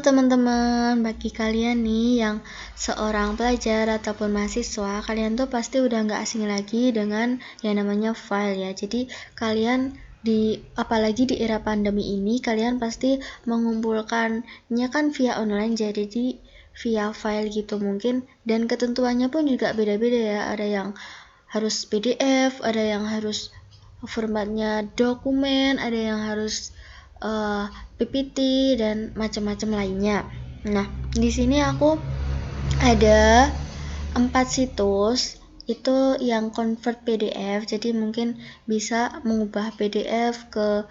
Halo teman-teman, bagi kalian nih yang seorang pelajar ataupun mahasiswa, kalian tuh pasti udah nggak asing lagi dengan yang namanya file ya. Jadi kalian apalagi di era pandemi ini, kalian pasti mengumpulkannya kan via online, jadi via file gitu mungkin. Dan ketentuannya pun juga beda-beda ya. Ada yang harus PDF, ada yang harus formatnya dokumen, ada yang harus PPT dan macam-macam lainnya. Nah, di sini aku ada 4 situs itu yang convert PDF, jadi mungkin bisa mengubah PDF ke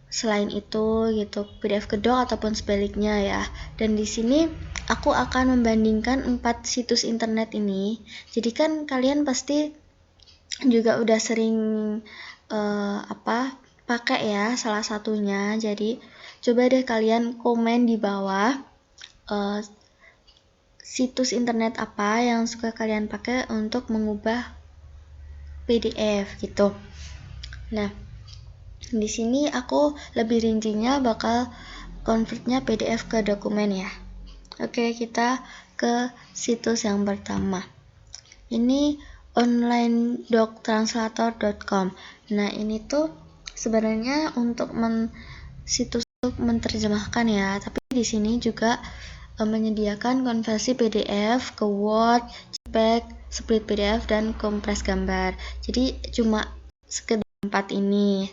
selain itu gitu, PDF ke doc ataupun sebaliknya ya. Dan di sini aku akan membandingkan 4 situs internet ini. Jadi kan kalian pasti juga udah sering pakai ya salah satunya. Jadi coba deh kalian komen di bawah situs internet apa yang suka kalian pakai untuk mengubah PDF gitu. Nah, di sini aku lebih rincinya bakal convertnya PDF ke dokumen ya. Oke, kita ke situs yang pertama. Ini onlinedoctranslator.com. Nah, ini tuh sebenarnya untuk situs untuk menerjemahkan ya, tapi di sini juga menyediakan konversi PDF ke Word, JPEG, split PDF dan kompres gambar. Jadi cuma sekedar 4 ini.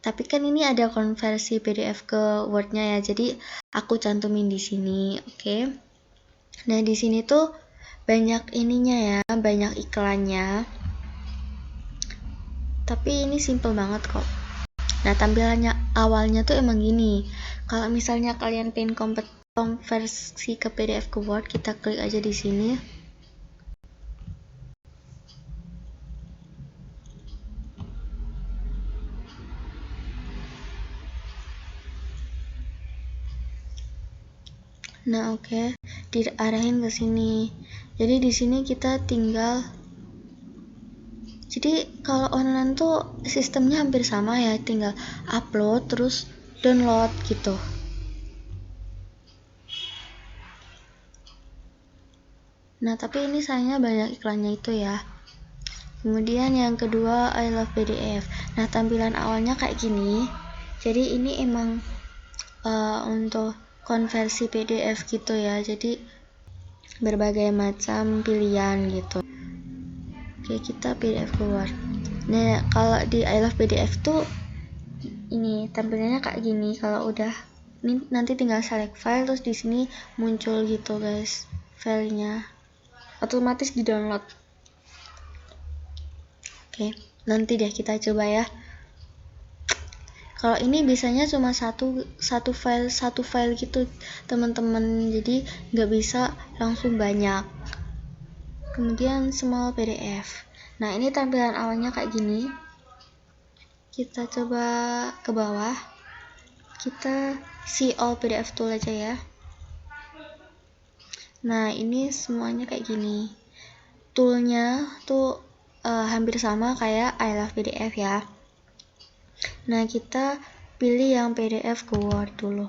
Tapi kan ini ada konversi PDF ke Word-nya ya. Jadi aku cantumin di sini, oke. Nah, di sini tuh banyak ininya ya, banyak iklannya. Tapi ini simple banget kok. Nah, tampilannya awalnya tuh emang gini. Kalau misalnya kalian pengen konversi ke PDF ke Word, kita klik aja di sini. Nah, oke. Diarahin ke sini. Jadi di sini kita tinggal. Jadi kalau online tuh sistemnya hampir sama ya, tinggal upload terus download gitu. Nah, tapi ini sayangnya banyak iklannya itu ya. Kemudian yang kedua, I love PDF. Nah, tampilan awalnya kayak gini. Jadi ini emang untuk konversi PDF gitu ya. Jadi berbagai macam pilihan gitu. Oke, kita PDF keluar. Nah, kalau di I love PDF tuh ini tampilannya kayak gini. Kalau udah ini nanti tinggal select file, terus di sini muncul gitu guys filenya, otomatis di download. Oke, nanti deh kita coba ya. Kalau ini biasanya cuma satu file gitu teman-teman, jadi nggak bisa langsung banyak. Kemudian small PDF. Nah, ini tampilan awalnya kayak gini. Kita coba ke bawah. Kita see all PDF tool aja ya. Nah, ini semuanya kayak gini. Toolnya tuh hampir sama kayak I love PDF ya. Nah, kita pilih yang PDF ke Word dulu.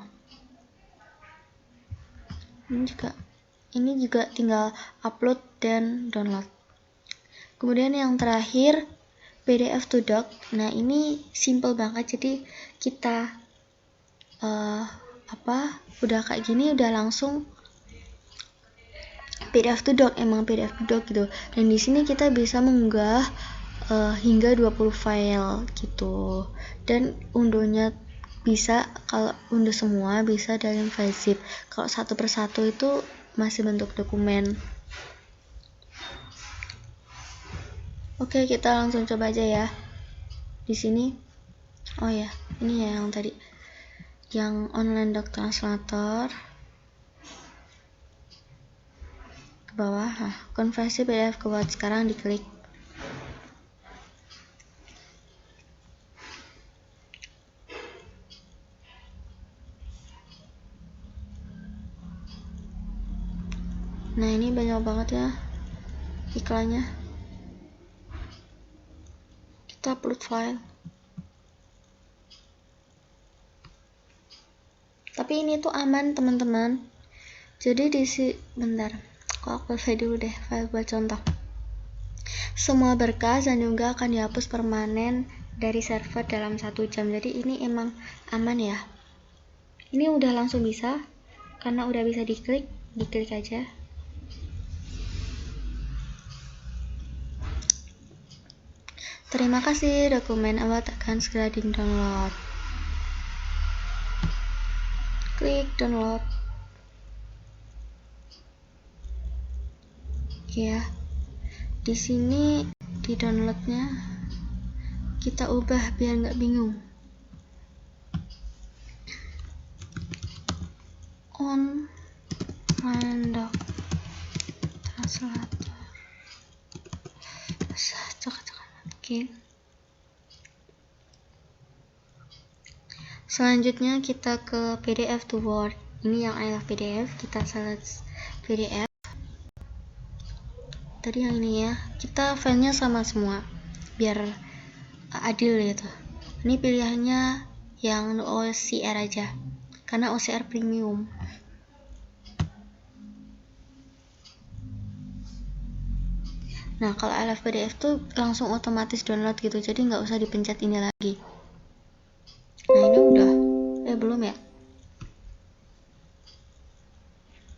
Ini juga tinggal upload dan download. Kemudian yang terakhir PDF to doc. Nah, ini simple banget, jadi kita udah kayak gini udah langsung PDF to doc, emang PDF to doc gitu. Dan di sini kita bisa mengunggah hingga 20 file gitu. Dan unduhnya bisa, kalau unduh semua bisa dalam file zip. Kalau satu persatu itu masih bentuk dokumen. Oke, kita langsung coba aja ya. Di sini, oh ya, ini ya yang tadi, yang online doc translator ke bawah. Nah, konversi PDF ke Word, sekarang diklik. Nah, ini banyak banget ya iklannya. Kita upload file. Tapi ini tuh aman teman-teman. Jadi bentar, aku play dulu deh file buat contoh. Semua berkas dan juga akan dihapus permanen dari server dalam 1 jam. Jadi ini emang aman ya. Ini udah langsung bisa, karena udah bisa diklik aja. Terima kasih, dokumen awal akan segera di-download. Klik download. Oke ya. Di sini di downloadnya kita ubah biar nggak bingung. Online doc translator. Oke. Selanjutnya kita ke PDF to Word. Ini yang I love PDF, kita select PDF. Tadi yang ini ya, kita filenya sama semua biar adil gitu. Ini pilihannya yang OCR aja, karena OCR premium. Nah, kalau I love PDF tuh langsung otomatis download gitu, jadi nggak usah dipencet ini lagi. Nah, ini udah. Belum ya?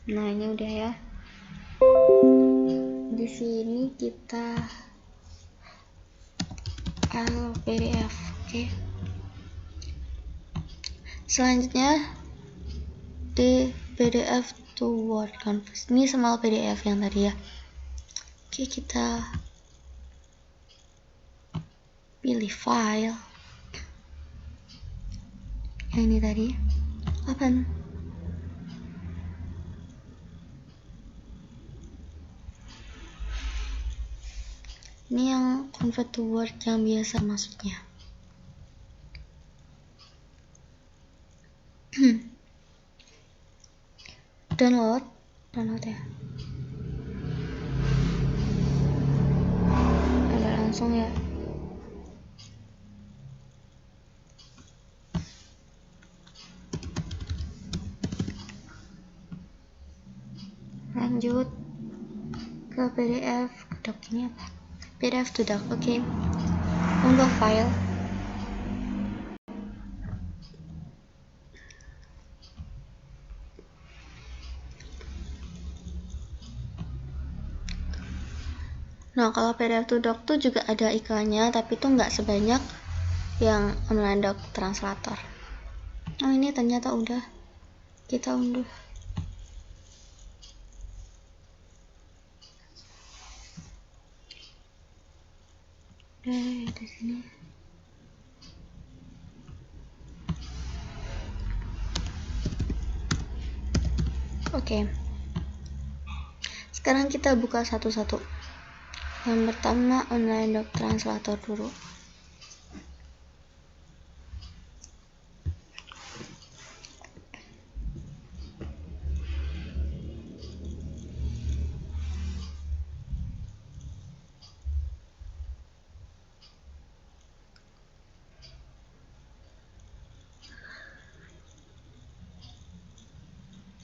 Nah, ini udah ya. Di sini kita I love PDF, oke. Selanjutnya di PDF to Word Convert. Ini small PDF yang tadi ya. Oke, kita pilih file yang ini tadi. Open. Ini yang convert to Word yang biasa maksudnya. Download ya. Ada langsung ya. Lanjut ke PDF, ke doc ini apa? PDF to doc, oke. Unduh file. Nah, kalau PDF to doc tuh juga ada iklannya, tapi tuh nggak sebanyak yang online doc translator. Oh, ini ternyata udah. Kita unduh. Di sini. Oke. Sekarang kita buka satu-satu. Yang pertama online doc translator dulu.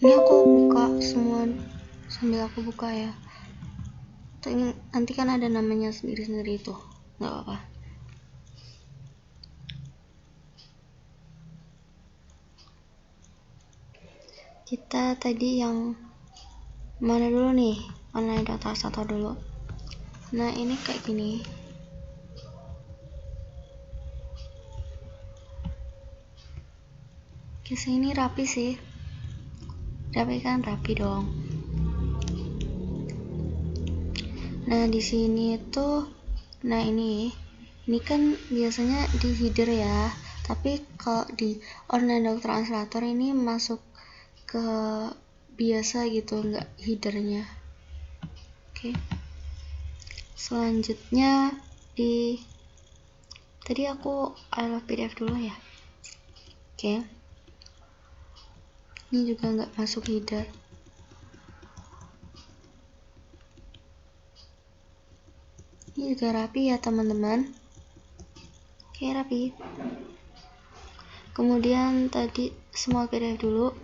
Ini aku buka semua sambil aku buka ya. Nanti kan ada namanya sendiri-sendiri itu, nggak apa-apa. Kita tadi yang mana dulu nih? Online data satu dulu. Nah, ini kayak gini. Kisah ini rapi sih. Rapi dong. Nah, di sini tuh, nah ini kan biasanya di header ya. Tapi kalau di online doc translator ini masuk ke biasa gitu, nggak headernya. Oke. Selanjutnya tadi aku I love PDF dulu ya. Oke. Ini juga nggak masuk header. Ini juga rapi ya teman-teman. Oke, rapi. Kemudian tadi semua PDF dulu.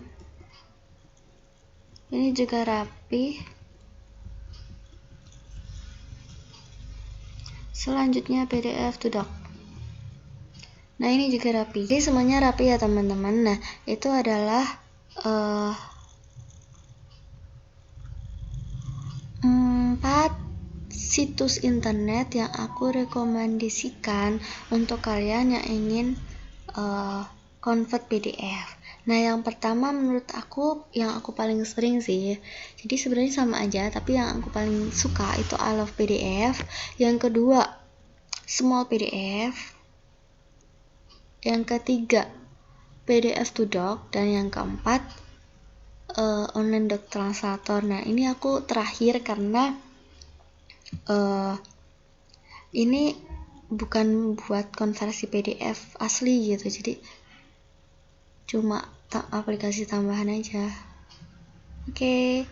Ini juga rapi. Selanjutnya PDF to doc. Nah, ini juga rapi. Jadi semuanya rapi ya teman-teman. Nah, itu adalah 4 situs internet yang aku rekomendasikan untuk kalian yang ingin convert PDF. Nah, yang pertama menurut aku, yang aku paling sering sih, jadi sebenarnya sama aja, tapi yang aku paling suka itu I Love PDF. Yang kedua, Small PDF. Yang ketiga, PDF to Doc. Dan yang keempat, Online Doc Translator. Nah, ini aku terakhir karena ini bukan buat konversi PDF asli gitu, jadi cuma aplikasi tambahan aja. Oke,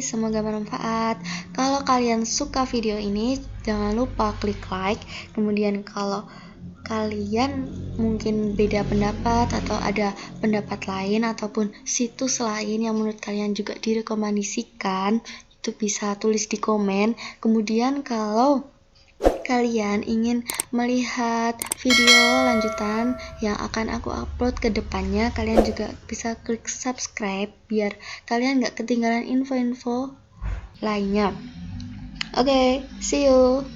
semoga bermanfaat. Kalau kalian suka video ini, jangan lupa klik like. Kemudian kalau kalian mungkin beda pendapat atau ada pendapat lain ataupun situs lain yang menurut kalian juga direkomendasikan, itu bisa tulis di komen. Kemudian kalau kalian ingin melihat video lanjutan yang akan aku upload ke depannya, kalian juga bisa klik subscribe biar kalian gak ketinggalan info-info lainnya. Oke, see you.